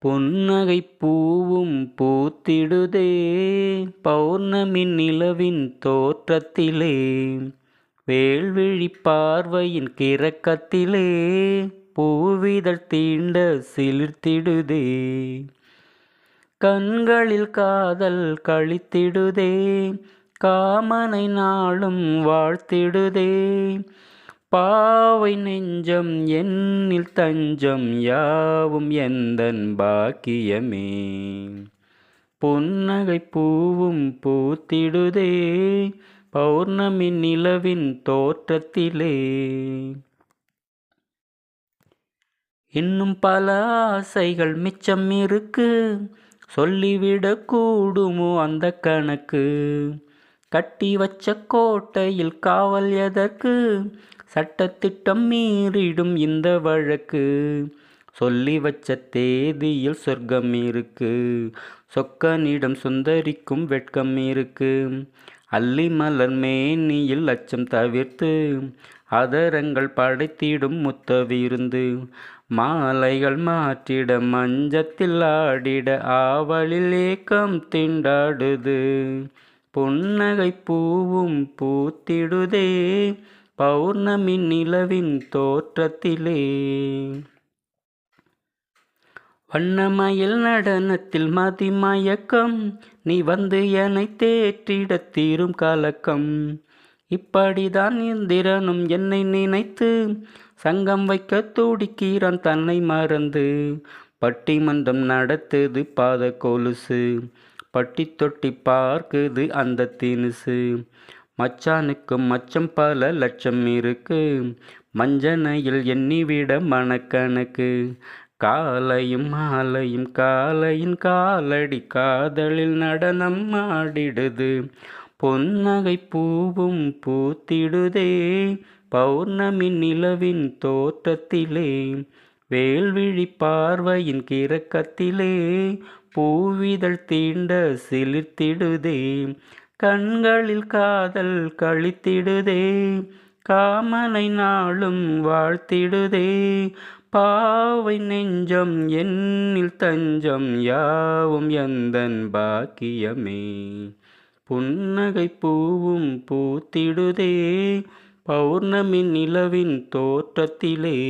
புன்னகைப் பூவும் பூத்திடுதே பௌர்ணமி நிலவின் தோற்றத்திலே, வேல்விழிப் பார்வையின் கிறக்கத்திலே, பூவிதழ் தீண்ட சிலிர்த்திடுதே. கண்களில் காதல் களித்திடுதே, காமனை நாளும் வாழ்த்திடுதே. பாவை நெஞ்சம் என்னில் தஞ்சம், யாவும் எந்தன் பாக்கியமே. புன்னகைப் பூவும் பூத்திடுதே பௌர்ணமி நிலவின் தோற்றத்திலே. இன்னும் பல ஆசைகள் மிச்சம் இருக்கு, சொல்லிவிடக் கூடுமோ அந்த கணக்கு. கட்டி வச்ச கோட்டையில் காவல் எதற்கு, சட்டத்திட்டம் மீறிடும் இந்த வழக்கு. சொல்லி வச்ச தேதியில் சொர்க்கம் இருக்கு, சொக்கனிடம் சுந்தரிக்கும் வெட்கம் இருக்கு. அல்லி மலர் மேனியில் அச்சம் தவிர்த்து, அதரங்கள் படைத்திடும் முத்த விருந்து. மாலைகள் மாற்றிட மஞ்சத்தில் ஆடிட, ஆவலில் ஏக்கம் திண்டாடுது. புன்னகைப் பூவும் பூத்திடுதே பௌர்ணமி நிலவின் தோற்றத்திலே. வண்ணமயில் நடனத்தில் மதிமயக்கம், நீ வந்து என்னை தேற்றிட தீரும் கலக்கம். இப்படிதான் இந்திரனும் என்னை நினைத்து, சங்கம் வைக்க துடிக்கிறான் தன்னை மறந்து. பட்டிமன்றம் நடத்துது பாத கொலுசு, பட்டி தொட்டி பார்க்குது அந்த தினுசு. மச்சானுக்கு மச்சம் பல லட்சம் இருக்கு, மஞ்சனையில் எண்ணிவிட மனக்கணக்கு. காலையும் மாலையும் காலையின் காலடி, காதலில் நடனம் ஆடிடுது. புன்னகைப் பூவும் பூத்திடுதே பௌர்ணமி நிலவின் தோற்றத்திலே, வேல்விழிப் பார்வையின் கிறக்கத்திலே, பூவிதழ் தீண்ட சிலிர்த்திடுதே. கண்களில் காதல் களித்திடுதே, காமனை நாளும் வாழ்த்திடுதே. பாவை நெஞ்சம் என்னில் தஞ்சம், யாவும் எந்தன் பாக்கியமே. புன்னகைப் பூவும் பூத்திடுதே பௌர்ணமி நிலவின் தோற்றத்திலே.